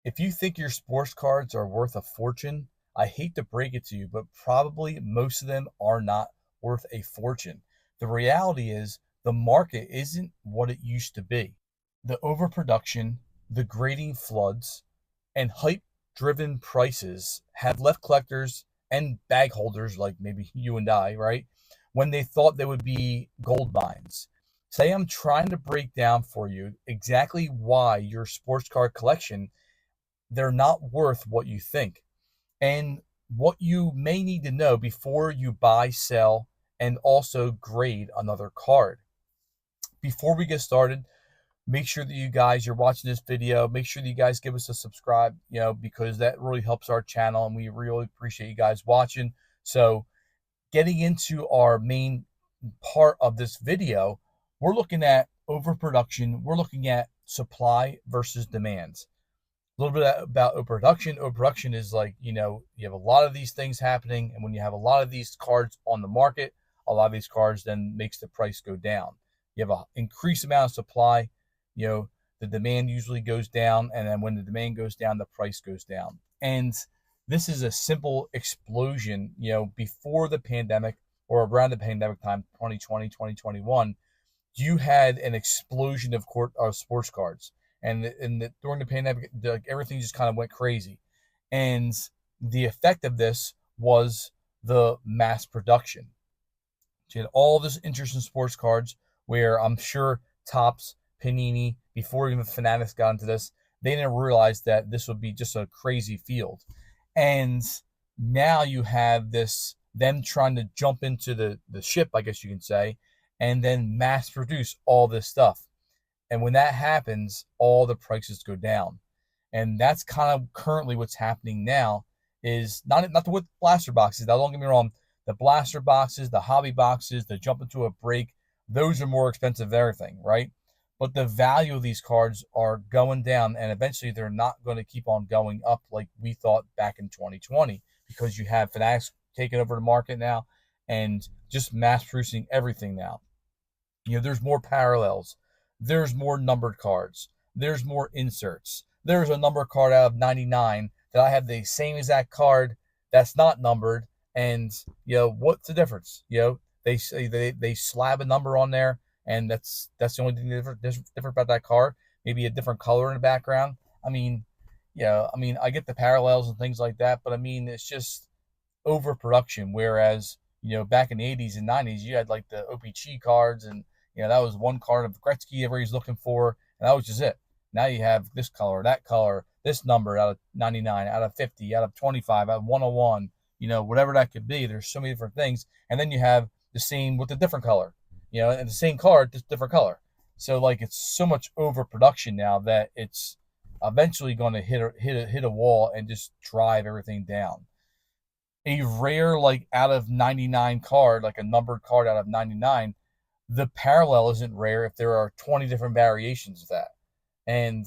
If you think your sports cards are worth a fortune, I hate to break it to you, but probably most of them are not worth a fortune. The reality is the market isn't what it used to be. The overproduction, the grading floods, and hype driven prices have left collectors and bag holders like maybe you and I, right? When they thought they would be gold mines. Say I'm trying to break down for you exactly why your sports card collection they're not worth what you think. And what you may need to know before you buy, sell, and also grade another card. Before we get started, make sure that you guys you're watching this video, make sure that you guys give us a subscribe, because that really helps our channel and we really appreciate you guys watching. So getting into our main part of this video, we're looking at overproduction, we're looking at supply versus demand. A little bit about overproduction. Overproduction is like, you have a lot of these things happening, and when you have a lot of these cards on the market, a lot of these cards then makes the price go down. You have an increased amount of supply, you know, the demand usually goes down, and then when the demand goes down, the price goes down. And this is a simple explosion, before the pandemic or around the pandemic time, 2020, 2021, you had an explosion of sports cards, and during the pandemic, everything just kind of went crazy, and the effect of this was the mass production. So you had all this interest in sports cards, where I'm sure Topps, Panini, before even Fanatics got into this, they didn't realize that this would be just a crazy field, and now you have this them trying to jump into the ship, I guess you can say, and then mass produce all this stuff. And when that happens, all the prices go down. And that's kind of currently what's happening now. Is not with blaster boxes. Now, don't get me wrong. The blaster boxes, the hobby boxes, the jump into a break, those are more expensive than everything, right? But the value of these cards are going down, and eventually they're not going to keep on going up like we thought back in 2020, because you have Fanatics taking over the market now and just mass producing everything now. There's more parallels, there's more numbered cards, there's more inserts. There's a number card out of 99 that I have the same exact card that's not numbered, and what's the difference? They say they slab a number on there, and that's the only thing different about that card. Maybe a different color in the background. I mean, I get the parallels and things like that, but I mean, it's just overproduction. Whereas, back in the 80s and 90s, you had like the OPC cards, and that was one card of Gretzky everybody's looking for, and that was just it. Now you have this color, that color, this number out of 99, out of 50, out of 25, out of 101, whatever that could be. There's so many different things. And then you have the same with a different color, and the same card, just different color. So like it's so much overproduction now that it's eventually going to hit a wall and just drive everything down. A rare, like out of 99 card, like a numbered card out of 99, the parallel isn't rare if there are 20 different variations of that. And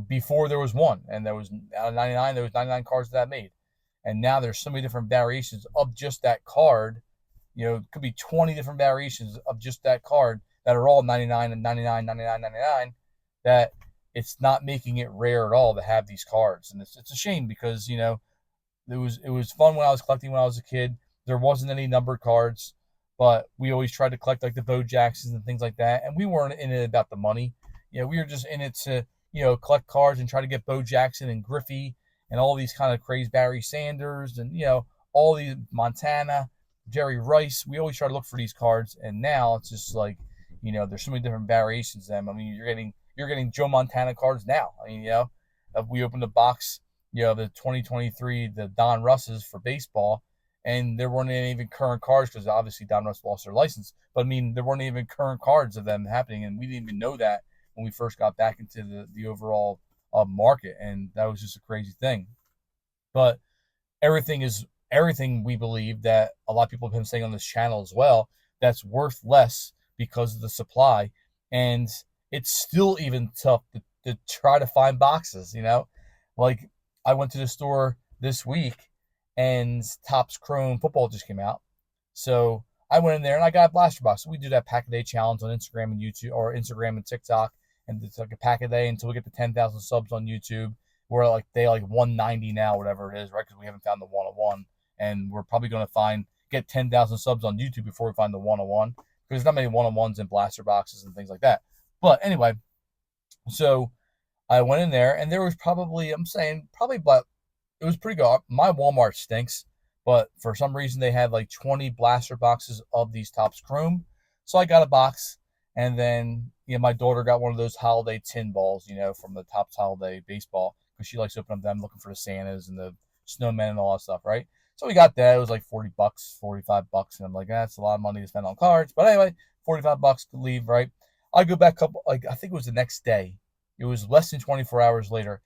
before there was one, and there was out of 99, there was 99 cards that made, and now there's so many different variations of just that card. It could be 20 different variations of just that card that are all 99 and 99, 99, 99. That it's not making it rare at all to have these cards, and it's a shame, because it was fun when I was collecting when I was a kid. There wasn't any numbered cards, but we always tried to collect like the Bo Jacksons and things like that. And we weren't in it about the money. We were just in it to, collect cards and try to get Bo Jackson and Griffey and all these kind of crazy Barry Sanders and, all these Montana, Jerry Rice. We always try to look for these cards. And now it's just like, there's so many different variations of them. I mean, you're getting Joe Montana cards now. I mean, if we opened a box, the 2023, the Don Russes for baseball, and there weren't any even current cards, because obviously Don Russ lost their license. But I mean, there weren't even current cards of them happening, and we didn't even know that when we first got back into the overall market, and that was just a crazy thing. But everything we believe that a lot of people have been saying on this channel as well, that's worth less because of the supply, and it's still even tough to try to find boxes. Like I went to the store this week, and Topps Chrome Football just came out. So I went in there and I got a blaster box. So we do that pack a day challenge on Instagram and YouTube, or Instagram and TikTok. and it's like a pack a day until we get to 10,000 subs on YouTube. We're like day like 190 now, whatever it is, right? Because we haven't found the 101, and we're probably going to get 10,000 subs on YouTube before we find the 101, because there's not many 101s in blaster boxes and things like that. But anyway, so I went in there, and there was probably, I'm saying probably, but it was pretty good. My Walmart stinks, but for some reason they had like 20 blaster boxes of these Topps Chrome. So I got a box, and then my daughter got one of those holiday tin balls, from the Topps holiday baseball, because she likes opening them, looking for the Santas and the snowmen and all that stuff, right? So we got that. It was like $40, $45, and I'm like, that's a lot of money to spend on cards. But anyway, $45 to leave, right? I go back I think it was the next day. It was less than 24 hours later.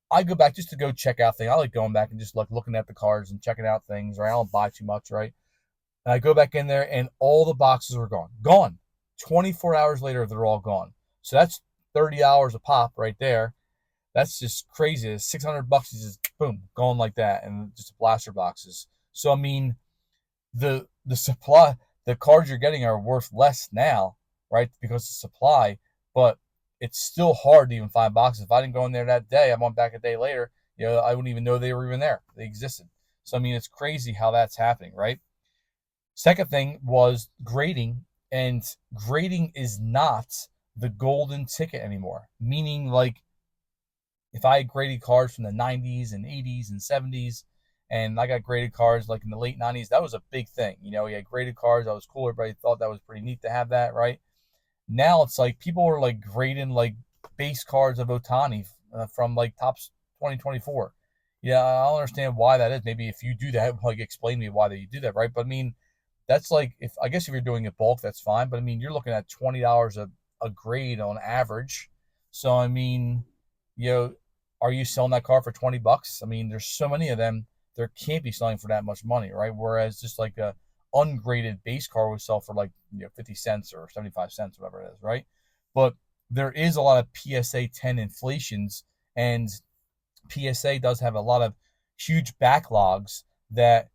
I go back just to go check out things. I like going back and just like looking at the cards and checking out things, right? I don't buy too much, right? And I go back in there, and all the boxes were gone. Gone. 24 hours later, they're all gone. So that's $30 a pop right there. That's just crazy. $600 is just boom, gone like that, and just blaster boxes. So I mean, the supply, the cards you're getting are worth less now, right? Because of supply, but it's still hard to even find boxes. If I didn't go in there that day, I went back a day later, I wouldn't even know they were even there. They existed. So I mean, it's crazy how that's happening, right? Second thing was grading, and grading is not the golden ticket anymore. Meaning, like, if I had graded cards from the 90s and 80s and 70s, and I got graded cards like in the late 90s, that was a big thing. You had graded cards. That was cool. Everybody thought that was pretty neat to have that, right? Now it's like people are like grading like base cards of Ohtani from like Topps 2024. Yeah, I don't understand why that is. Maybe if you do that, like explain to me why you do that, right? But I mean, that's like, if you're doing it bulk, that's fine. But I mean, you're looking at $20 a grade on average. So I mean, are you selling that car for $20? I mean, there's so many of them. There can't be selling for that much money, right? Whereas just like a ungraded base car would sell for like 50 cents or 75 cents, whatever it is, right? But there is a lot of PSA 10 inflations, and PSA does have a lot of huge backlogs that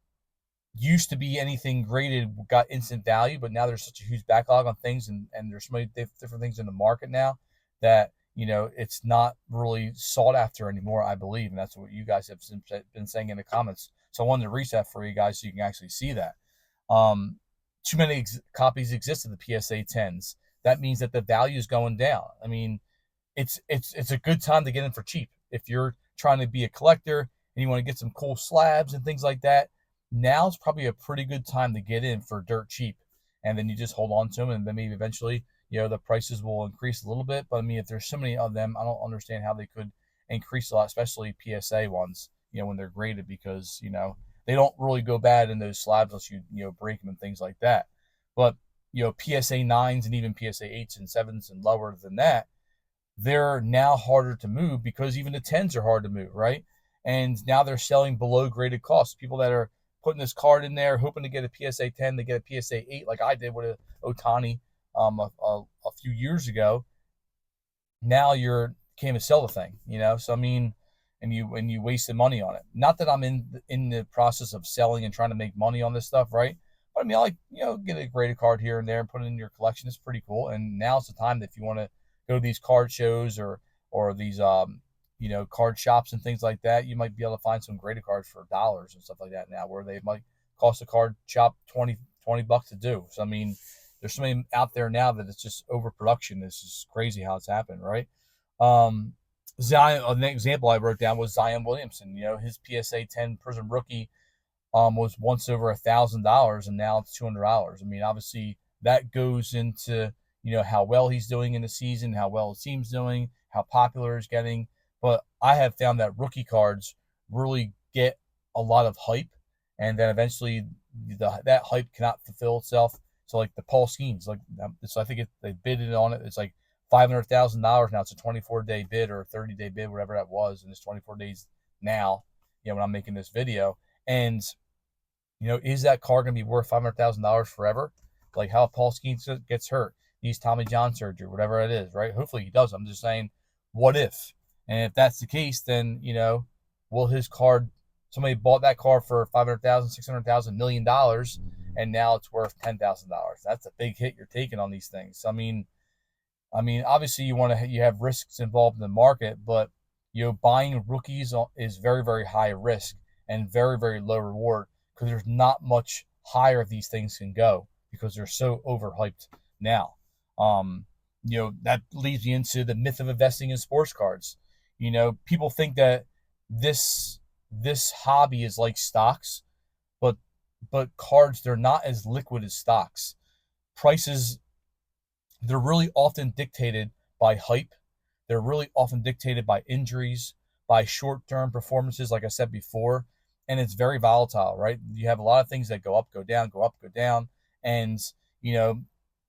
used to be anything graded got instant value, but now there's such a huge backlog on things, and there's so many different things in the market now that it's not really sought after anymore, I believe, and that's what you guys have been saying in the comments. So I wanted to reach that for you guys so you can actually see that. Too many copies exist of the PSA 10s. That means that the value is going down. I mean, it's a good time to get in for cheap. If you're trying to be a collector and you want to get some cool slabs and things like that, now's probably a pretty good time to get in for dirt cheap. And then you just hold on to them, and then maybe eventually, the prices will increase a little bit. But I mean, if there's so many of them, I don't understand how they could increase a lot, especially PSA ones, when they're graded, because, they don't really go bad in those slabs unless you break them and things like that. But, PSA 9s and even PSA 8s and 7s and lower than that, they're now harder to move because even the 10s are hard to move, right? And now they're selling below graded costs. People that are putting this card in there, hoping to get a PSA 10, to get a PSA 8, like I did with a Ohtani a few years ago. Now you're can't even sell the thing, So I mean, and you wasted money on it. Not that I'm in the process of selling and trying to make money on this stuff, right? But I mean, I like get a graded card here and there and put it in your collection. It's pretty cool. And now's the time that if you want to go to these card shows or these card shops and things like that, you might be able to find some graded cards for dollars and stuff like that now, where they might cost a card shop $20 to do. So I mean, there's so many out there now that it's just overproduction. It's just crazy how it's happened, right? Zion, an example I wrote down was Zion Williamson. His PSA 10 Prism rookie was once over $1,000, and now it's $200. I mean, obviously that goes into how well he's doing in the season, how well his team's doing, how popular it's getting. But I have found that rookie cards really get a lot of hype, and then eventually that hype cannot fulfill itself. So like the Paul Skeens, so I think they bidded on it. It's like $500,000 now. It's a 24-day bid or a 30-day bid, whatever that was, and it's 24 days now. When I'm making this video, and is that car going to be worth $500,000 forever? Like how Paul Skeens gets hurt, needs Tommy John surgery, whatever it is, right? Hopefully he does. I'm just saying, what if? And if that's the case, then will his card? Somebody bought that car for $500,000, $600,000, $1 million, and now it's worth $10,000. That's a big hit you're taking on these things. I mean, I mean, obviously you have risks involved in the market, but buying rookies is very, very high risk and very, very low reward because there's not much higher these things can go because they're so overhyped now. Um, that leads me into the myth of investing in sports cards. People think that this this hobby is like stocks, but cards, they're not as liquid as stocks. Prices, they're really often dictated by hype. They're really often dictated by injuries, by short-term performances, like I said before, and it's very volatile, right? You have a lot of things that go up, go down, go up, go down, and you know,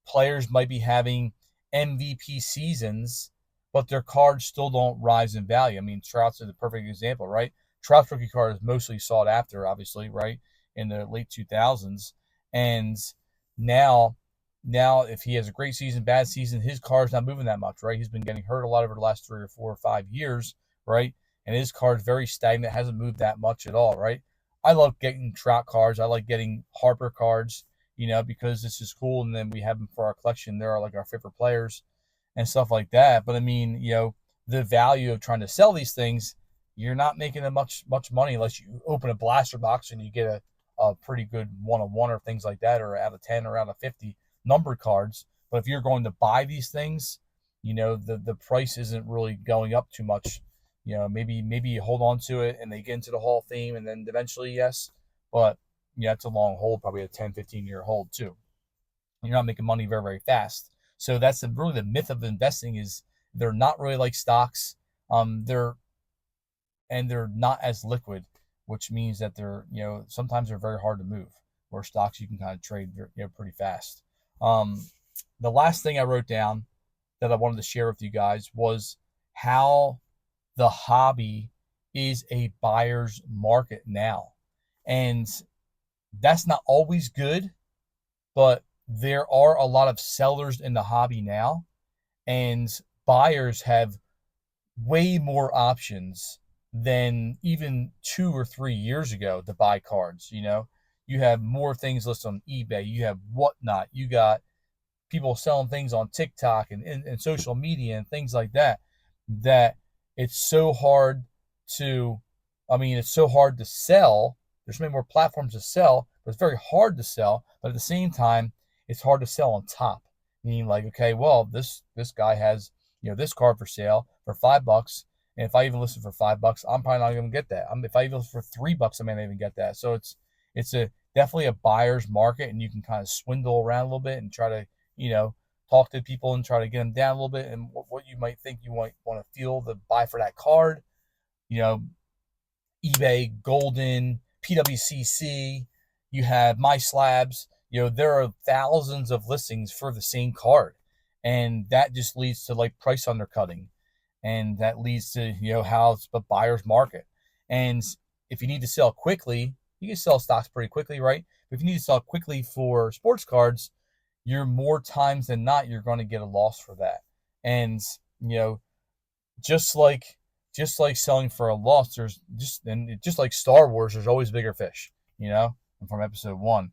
players might be having MVP seasons, but their cards still don't rise in value. I mean, Trout's is a perfect example, right? Trout's rookie card is mostly sought after, obviously, right, in the late 2000s, and now if he has a great season, bad season, his car's not moving that much, right? He's been getting hurt a lot over the last 3 or 4 or 5 years, right? And his car's very stagnant, hasn't moved that much at all, right? I love getting Trout cards. I like getting Harper cards, because this is cool. And then we have them for our collection. They're like our favorite players and stuff like that. But I mean, the value of trying to sell these things, you're not making a much money unless you open a blaster box and you get a pretty good 1-on-1 or things like that, or out of 10 or out of 50 numbered cards. But if you're going to buy these things, the price isn't really going up too much. Maybe you hold on to it and they get into the Hall of Fame and then eventually, yes. But yeah, it's a long hold, probably a 10, 15-year hold too. You're not making money very, very fast. So that's really the myth of investing, is they're not really like stocks. They're not as liquid, which means that they're, sometimes they're very hard to move. Where stocks you can kind of trade, pretty fast. The last thing I wrote down that I wanted to share with you guys was how the hobby is a buyer's market now. And that's not always good, but there are a lot of sellers in the hobby now, and buyers have way more options than even 2 or 3 years ago to buy cards. You have more things listed on eBay, you have Whatnot, you got people selling things on TikTok and social media and things like that, that it's so hard to, it's so hard to sell. There's so many more platforms to sell, but it's very hard to sell. But at the same time, it's hard to sell on top. Meaning, like, okay, well, this guy has, this card for sale for $5. And if I even listen for $5, I'm probably not going to get that. If I even listen for $3, I may not even get that. So it's definitely a buyer's market, and you can kind of swindle around a little bit and try to, talk to people and try to get them down a little bit, and what you might think you might want to feel to buy for that card. eBay, Golden, PWCC, you have MySlabs. There are thousands of listings for the same card, and that just leads to like price undercutting, and that leads to how it's a buyer's market. And if you need to sell quickly, you can sell stocks pretty quickly, right? But if you need to sell quickly for sports cards, you're more times than not, you're going to get a loss for that. And just like selling for a loss, there's just like Star Wars, there's always bigger fish, from episode 1.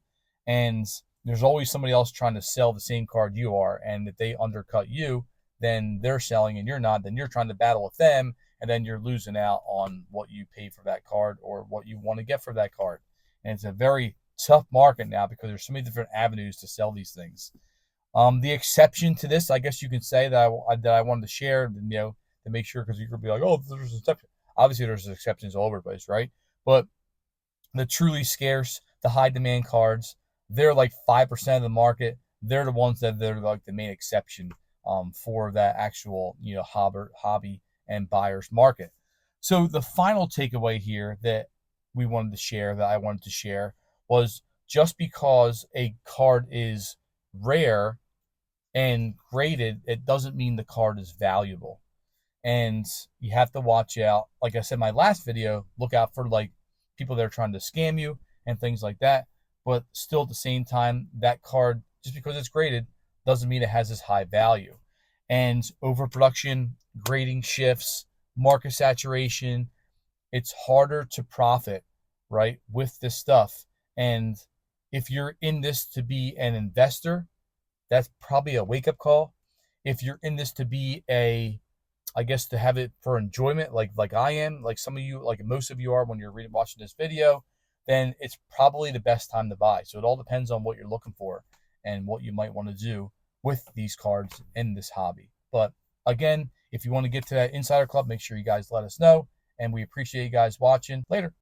And there's always somebody else trying to sell the same card you are, and if they undercut you, then they're selling and you're not, then you're trying to battle with them, and then you're losing out on what you paid for that card or what you want to get for that card. And it's a very tough market now because there's so many different avenues to sell these things. The exception to this, I guess you can say, that I wanted to share, to make sure, because you could be like, oh, there's an exception. Obviously, there's exceptions all over the place, right? But the truly scarce, the high demand cards, they're like 5% of the market. They're the ones that they're like the main exception for that actual hobby and buyer's market. So the final takeaway here that I wanted to share was, just because a card is rare and graded, it doesn't mean the card is valuable. And you have to watch out. Like I said in my last video, look out for like people that are trying to scam you and things like that. But still, at the same time, that card, just because it's graded, doesn't mean it has this high value. And overproduction, grading shifts, market saturation, it's harder to profit, right, with this stuff. And if you're in this to be an investor, that's probably a wake-up call. If you're in this to be I guess to have it for enjoyment, like I am, like some of you, like most of you are when you're watching this video, then it's probably the best time to buy. So it all depends on what you're looking for and what you might want to do with these cards in this hobby. But again, if you want to get to that Insider Club, make sure you guys let us know. And we appreciate you guys watching. Later.